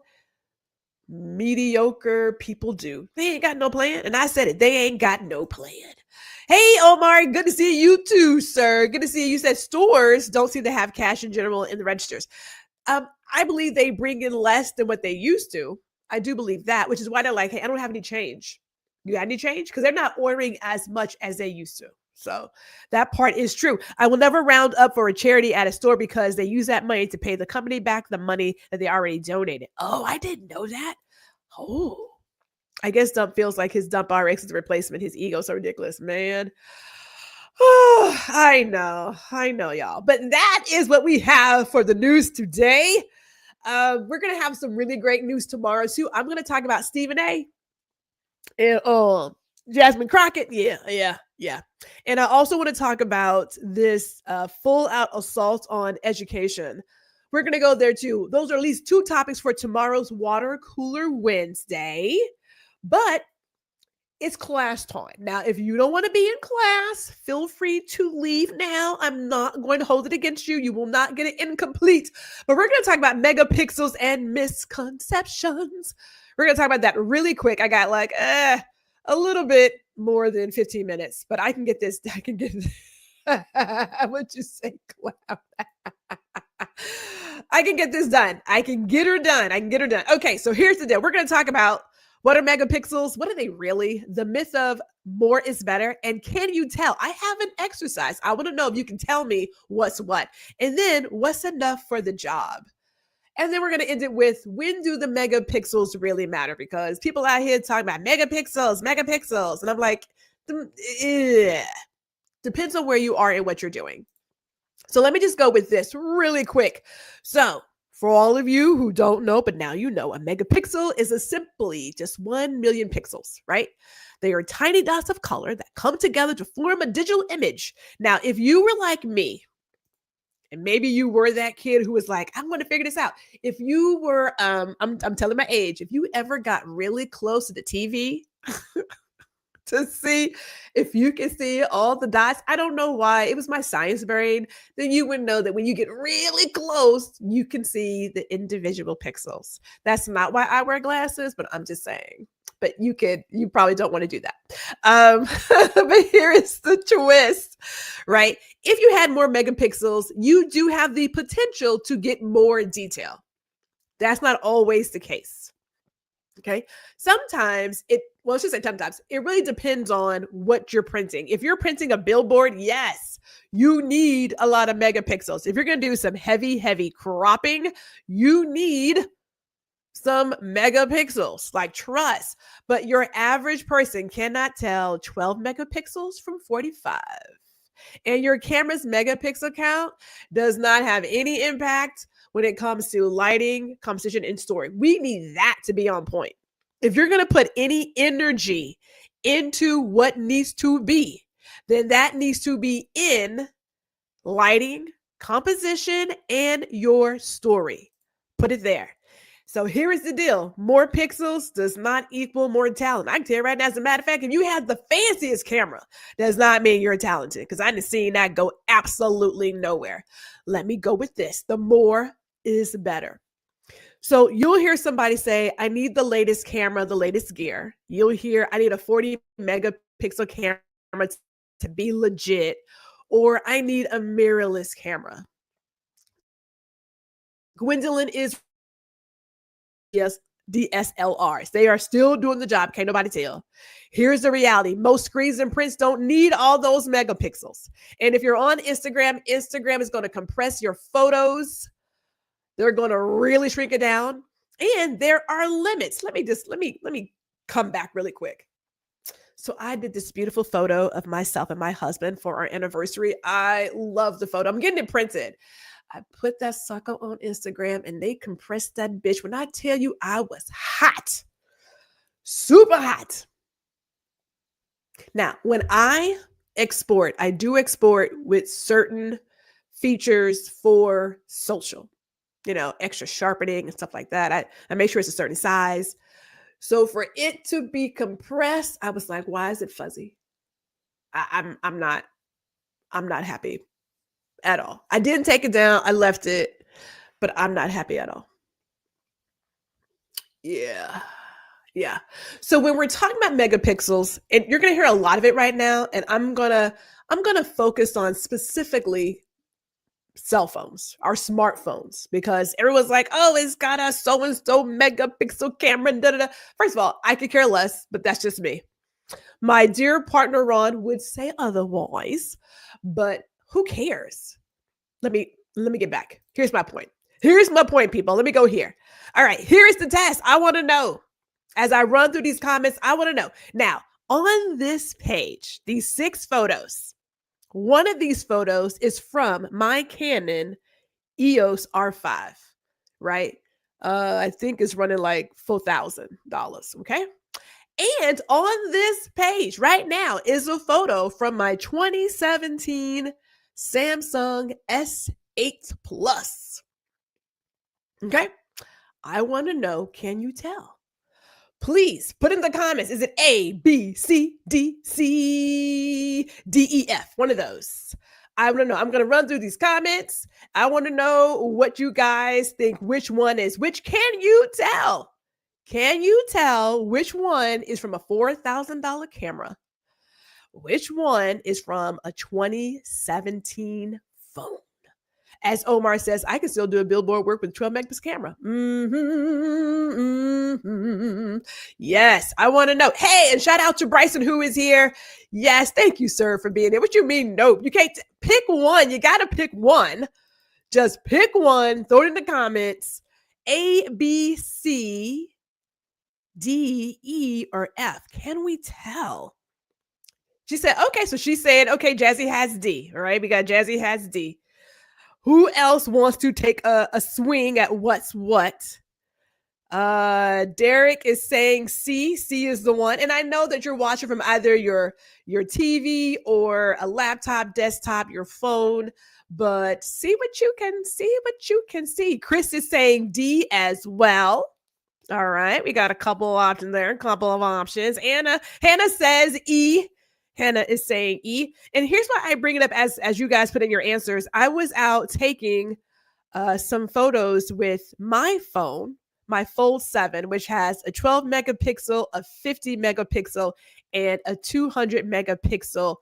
mediocre people do, they ain't got no plan. And I said it, they ain't got no plan. Hey, Omar, good to see you too, sir. Good to see you. You said stores don't seem to have cash in general in the registers. I believe they bring in less than what they used to. I do believe that, which is why they're like, hey, I don't have any change. You got any change? Because they're not ordering as much as they used to. So that part is true. I will never round up for a charity at a store because they use that money to pay the company back the money that they already donated. Oh, I didn't know that. Oh, I guess Dump feels like his Dump RX is a replacement. His ego's so ridiculous, man. Oh, I know, y'all. But that is what we have for the news today. We're going to have some really great news tomorrow, too. I'm going to talk about Stephen A. and Jasmine Crockett. Yeah. And I also want to talk about this full out assault on education. We're going to go there too. Those are at least 2 topics for tomorrow's Water Cooler Wednesday. But it's class time. Now, if you don't want to be in class, feel free to leave now. I'm not going to hold it against you. You will not get it incomplete. But we're going to talk about megapixels and misconceptions. We're going to talk about that really quick. I got like a little bit more than 15 minutes, but I can get this. I can get What'd you say, Cloud? I can get this done. I can get her done. Okay, so here's the deal. We're going to talk about what are megapixels? What are they really? The myth of more is better. And can you tell? I have an exercise. I want to know if you can tell me what's what. And then what's enough for the job? And then we're going to end it with, when do the megapixels really matter? Because people out here talking about megapixels, megapixels. And I'm like, depends on where you are and what you're doing. So let me just go with this really quick. So for all of you who don't know, but now you know, a megapixel is simply just 1 million pixels, right? They are tiny dots of color that come together to form a digital image. Now, if you were like me, and maybe you were that kid who was like, I'm going to figure this out. If you were, I'm telling my age, if you ever got really close to the TV to see if you can see all the dots, I don't know why, it was my science brain, then you would know that when you get really close, you can see the individual pixels. That's not why I wear glasses, but I'm just saying. But you probably don't want to do that. But here is the twist, right? If you had more megapixels, you do have the potential to get more detail. That's not always the case. Okay. Sometimes I should say sometimes, it really depends on what you're printing. If you're printing a billboard, yes, you need a lot of megapixels. If you're going to do some heavy cropping, you need some megapixels, like trust. But your average person cannot tell 12 megapixels from 45. And your camera's megapixel count does not have any impact when it comes to lighting, composition, and story. We need that to be on point. If you're going to put any energy into what needs to be, then that needs to be in lighting, composition, and your story. Put it there. So here is the deal. More pixels does not equal more talent. I can tell you right now, as a matter of fact, if you have the fanciest camera, does not mean you're talented, because I didn't see that go absolutely nowhere. Let me go with this. The more is better. So you'll hear somebody say, I need the latest camera, the latest gear. You'll hear, I need a 40 megapixel camera to be legit, or I need a mirrorless camera. Gwendolyn is DSLRs. They are still doing the job. Can't nobody tell. Here's the reality. Most screens and prints don't need all those megapixels. And if you're on Instagram, Instagram is going to compress your photos. They're going to really shrink it down. And there are limits. Let me come back really quick. So I did this beautiful photo of myself and my husband for our anniversary. I love the photo. I'm getting it printed. I put that sucker on Instagram and they compressed that bitch. When I tell you I was hot, super hot. Now, when I export, I do export with certain features for social, extra sharpening and stuff like that. I make sure it's a certain size. So for it to be compressed, I was like, why is it fuzzy? I'm not happy at all. I didn't take it down. I left it, but I'm not happy at all. Yeah. So when we're talking about megapixels, and you're going to hear a lot of it right now, and I'm going to focus on specifically cell phones, our smartphones, because everyone's like, oh, it's got a so-and-so megapixel camera. Da, da, da. First of all, I could care less, but that's just me. My dear partner, Ron, would say otherwise, but who cares? Let me get back. Here's my point. People. Let me go here. All right, here's the test. I want to know. As I run through these comments, I want to know. Now, on this page, these 6 photos, one of these photos is from my Canon EOS R5, right? I think it's running like $4,000, okay? And on this page right now is a photo from my 2017 Samsung S8 Plus. Okay? I want to know, can you tell? Please put in the comments. Is it A, B, C, D, C, D, E, F? One of those. I want to know. I'm going to run through these comments. I want to know what you guys think, which one is which. Can you tell? Can you tell which one is from a $4,000 camera? Which one is from a 2017 phone? As Omar says, I can still do a billboard work with 12 megapixel camera. Yes, I want to know. Hey, and shout out to Bryson, who is here. Yes, thank you, sir, for being here. What you mean, nope? You can't pick one. You got to pick one. Just pick one, throw it in the comments, A, B, C, D, E, or F? Can we tell? She said, okay, so she's saying, okay, Jazzy has D. All right, we got Jazzy has D. Who else wants to take a swing at what's what? Derek is saying C. C is the one. And I know that you're watching from either your TV or a laptop, desktop, your phone, but see what you can see, what you can see. Chris is saying D as well. All right, we got a couple of options there, a couple of options. Hannah says E. Hannah is saying E. And here's why I bring it up as you guys put in your answers. I was out taking some photos with my phone, my Fold 7, which has a 12 megapixel, a 50 megapixel, and a 200 megapixel.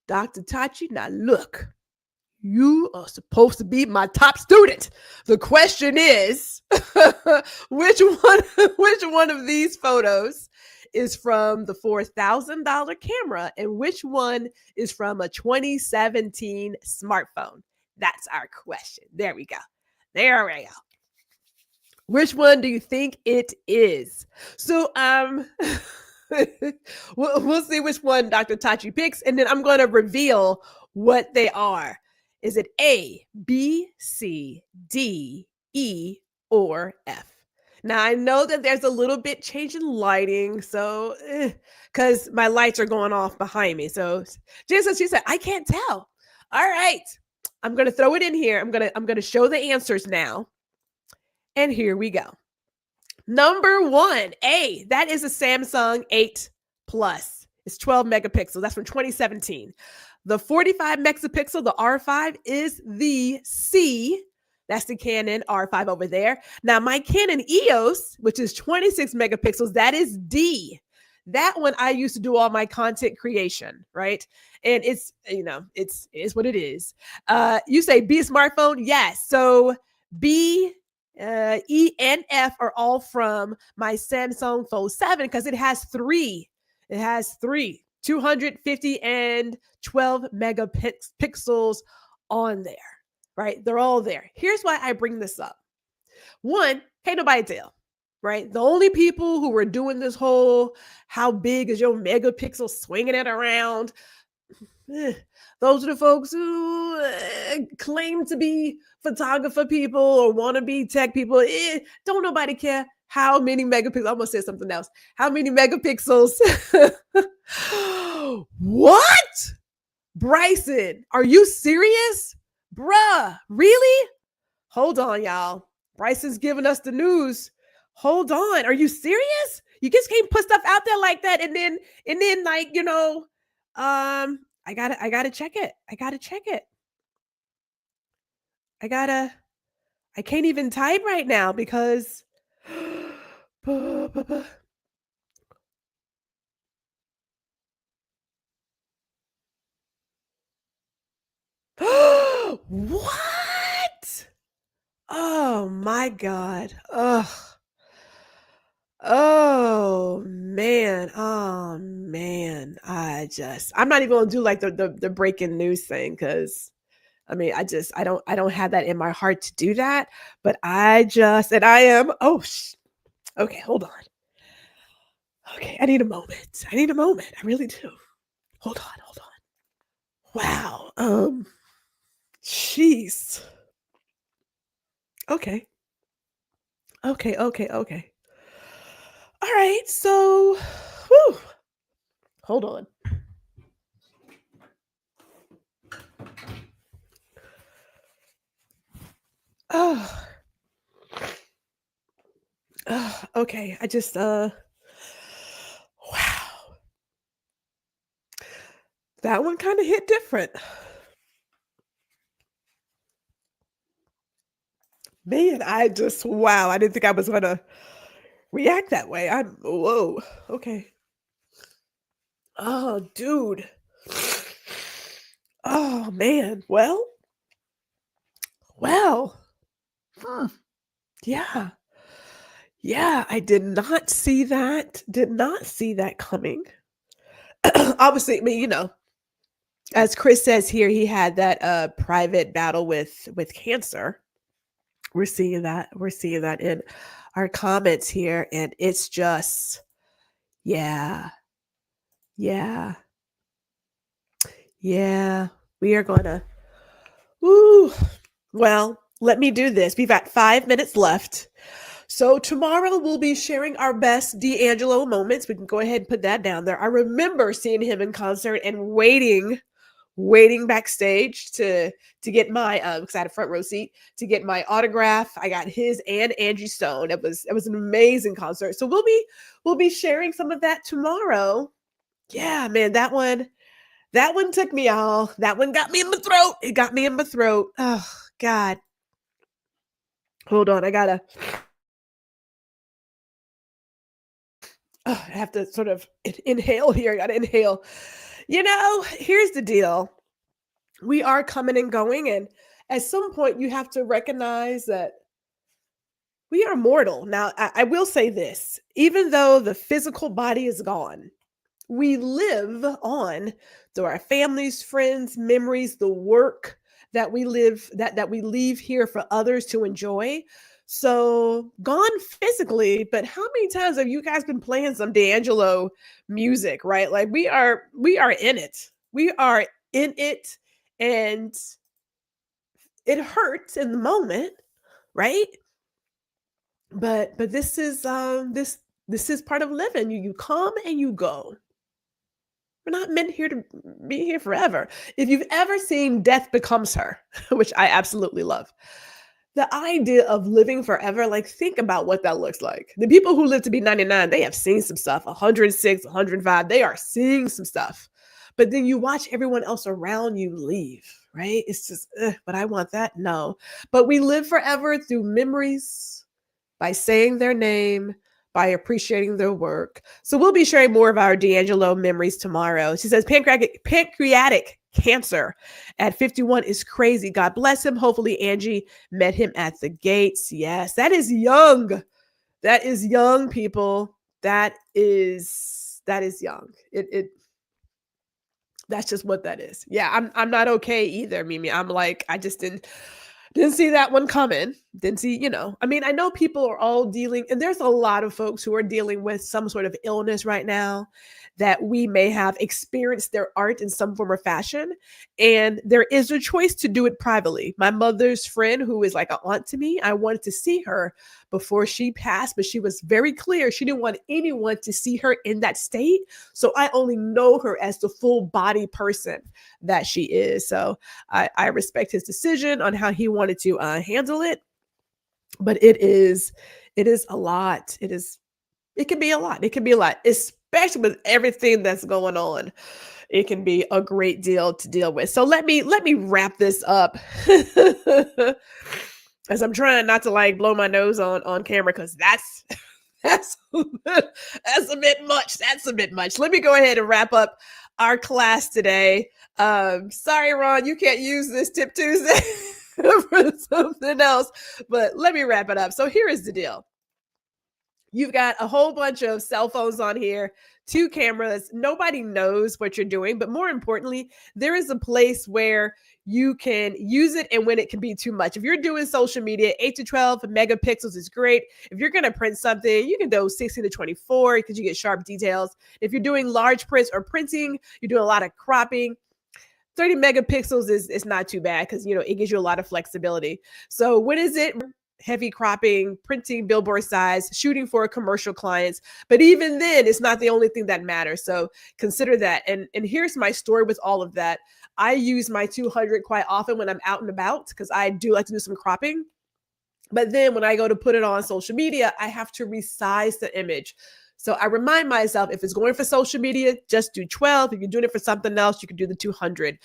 Dr. Tachi, now look. You are supposed to be my top student. The question is, which one of these photos is from the $4,000 camera and which one is from a 2017 smartphone? That's our question. There we go. There we go. Which one do you think it is? So we'll see which one Dr. Tachi picks, and then I'm going to reveal what they are. Is it A, B, C, D, E, or F? Now, I know that there's a little bit change in lighting, so because my lights are going off behind me. So she said, I can't tell. All right. I'm going to throw it in here. I'm going to show the answers now. And here we go. Number 1, A, that is a Samsung 8 Plus. It's 12 megapixels. That's from 2017. The 45 megapixel, the R5, is the C. That's the Canon R5 over there. Now, my Canon EOS, which is 26 megapixels, that is D. That one I used to do all my content creation, right? And it's what it is. You say B smartphone? Yes. So B, E, and F are all from my Samsung Fold 7 because it has three. It has three. 250 and 12 megapixels on there, right? They're all there. Here's why I bring this up. One, can't nobody tell, right? The only people who were doing this whole, how big is your megapixel, swinging it around, those are the folks who claim to be photographer people or want to be tech people. Don't nobody care how many megapixels. I'm going to say something else. How many megapixels? What? Bryson, are you serious? Bruh, really? Hold on, y'all. Bryson's giving us the news. Hold on. Are you serious? You just can't put stuff out there like that and then like, I gotta check it. I can't even type right now because what? Oh my God. Ugh. Oh man. I'm not even gonna do like the breaking news thing because I mean I don't have that in my heart to do that. But I am okay, hold on. Okay, I need a moment. I really do. Hold on. Wow. Jeez. Okay. All right. So, whew. Hold on. Oh. Okay. I just wow. That one kind of hit different. Man, I didn't think I was gonna react that way. Whoa. Okay. Oh, dude. Oh man. Well. Yeah. Yeah, I did not see that. Coming. Obviously, I mean, as Chris says here, he had that private battle with cancer, We're seeing that. We're seeing that in our comments here. And it's just, yeah, yeah, yeah. We are gonna, woo. Well, let me do this. We've got 5 minutes left. So tomorrow we'll be sharing our best D'Angelo moments. We can go ahead and put that down there. I remember seeing him in concert and waiting backstage to get my because I had a front row seat to get my autograph. I got his and Angie Stone. It was an amazing concert. So we'll be sharing some of that tomorrow. Yeah, man, that one took me all. That one got me in my throat. It got me in my throat. Oh God. Hold on, I have to sort of inhale here. I gotta inhale. Here's the deal. We are coming and going, and at some point you have to recognize that we are mortal. Now, I will say this, even though the physical body is gone, we live on through our families, friends, memories, the work that we live that we leave here for others to enjoy. So gone physically, but how many times have you guys been playing some D'Angelo music, right? Like we are in it. We are in it, and it hurts in the moment, right? But this is part of living. You come and you go. We're not meant here to be here forever. If you've ever seen Death Becomes Her, which I absolutely love, the idea of living forever, like think about what that looks like. The people who live to be 99, they have seen some stuff. 106, 105, they are seeing some stuff. But then you watch everyone else around you leave, right? It's just, but I want that. No. But we live forever through memories, by saying their name, by appreciating their work. So we'll be sharing more of our D'Angelo memories tomorrow. She says pancreatic cancer at 51 is crazy. God bless him. Hopefully Angie met him at the gates. Yes, that is young. That is young, people. That is young. It that's just what that is. Yeah, I'm not okay either, Mimi. I'm like, I just didn't see that one coming. Didn't see, I mean, I know people are all dealing, and there's a lot of folks who are dealing with some sort of illness right now that we may have experienced their art in some form or fashion. And there is a choice to do it privately. My mother's friend, who is like an aunt to me, I wanted to see her before she passed, but she was very clear. She didn't want anyone to see her in that state. So I only know her as the full body person that she is. So I respect his decision on how he wanted to handle it. But it is a lot. It can be a lot. It can be a lot, especially with everything that's going on. It can be a great deal to deal with. So let me wrap this up. As I'm trying not to like blow my nose on camera, because that's that's a bit much. That's a bit much. Let me go ahead and wrap up our class today. Sorry, Ron, you can't use this Tip Tuesday for something else, but let me wrap it up. So here is the deal. You've got a whole bunch of cell phones on here, 2 cameras. Nobody knows what you're doing, but more importantly, there is a place where you can use it and when it can be too much. If you're doing social media, 8 to 12 megapixels is great. If you're going to print something, you can do 16 to 24 because you get sharp details. If you're doing large prints or printing, you're doing a lot of cropping, 30 megapixels is not too bad because, it gives you a lot of flexibility. So what is it? Heavy cropping, printing, billboard size, shooting for commercial clients. But even then, it's not the only thing that matters. So consider that. And here's my story with all of that. I use my 200 quite often when I'm out and about because I do like to do some cropping. But then when I go to put it on social media, I have to resize the image. So I remind myself, if it's going for social media, just do 12. If you're doing it for something else, you can do the 200.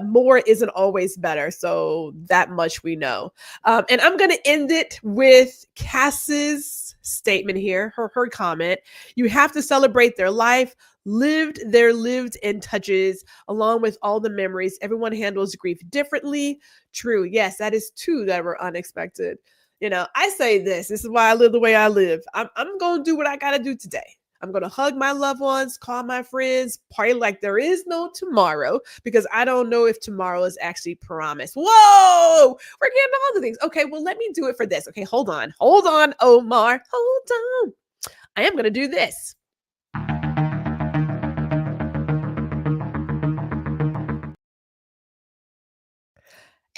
More isn't always better. So that much we know. And I'm going to end it with Cass's statement here, her comment. You have to celebrate their life, their lived in touches, along with all the memories. Everyone handles grief differently. True. Yes, that is two that were unexpected. I say this is why I live the way I live. I'm going to do what I got to do today. I'm going to hug my loved ones, call my friends, party like there is no tomorrow, because I don't know if tomorrow is actually promised. Whoa, we're getting all the things. Okay, well, let me do it for this. Okay, hold on, Omar, hold on. I am going to do this.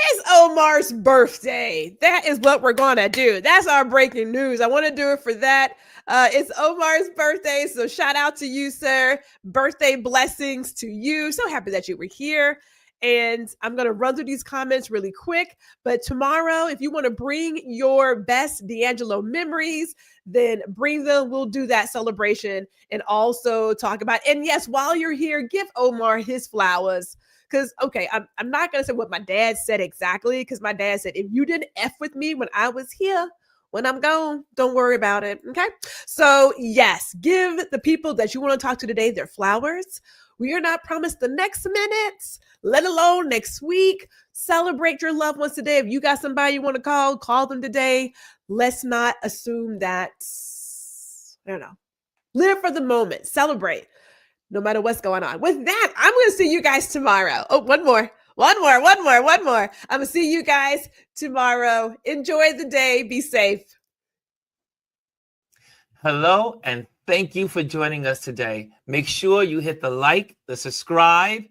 It's Omar's birthday. That is what we're going to do. That's our breaking news. I want to do it for that. It's Omar's birthday. So shout out to you, sir. Birthday blessings to you. So happy that you were here. And I'm going to run through these comments really quick. But tomorrow, if you want to bring your best D'Angelo memories, then bring them. We'll do that celebration and also talk about. And yes, while you're here, give Omar his flowers. Because, okay, I'm not going to say what my dad said exactly, because my dad said, if you didn't F with me when I was here, when I'm gone, don't worry about it. Okay. So, yes, give the people that you want to talk to today their flowers. We are not promised the next minutes, let alone next week. Celebrate your loved ones today. If you got somebody you want to call them today. Let's not assume that, I don't know, live for the moment, celebrate. No matter what's going on. With that, I'm going to see you guys tomorrow. Oh, one more. I'm going to see you guys tomorrow. Enjoy the day. Be safe. Hello, and thank you for joining us today. Make sure you hit the like, the subscribe,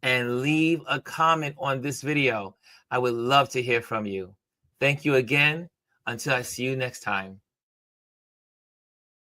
and leave a comment on this video. I would love to hear from you. Thank you again. Until I see you next time.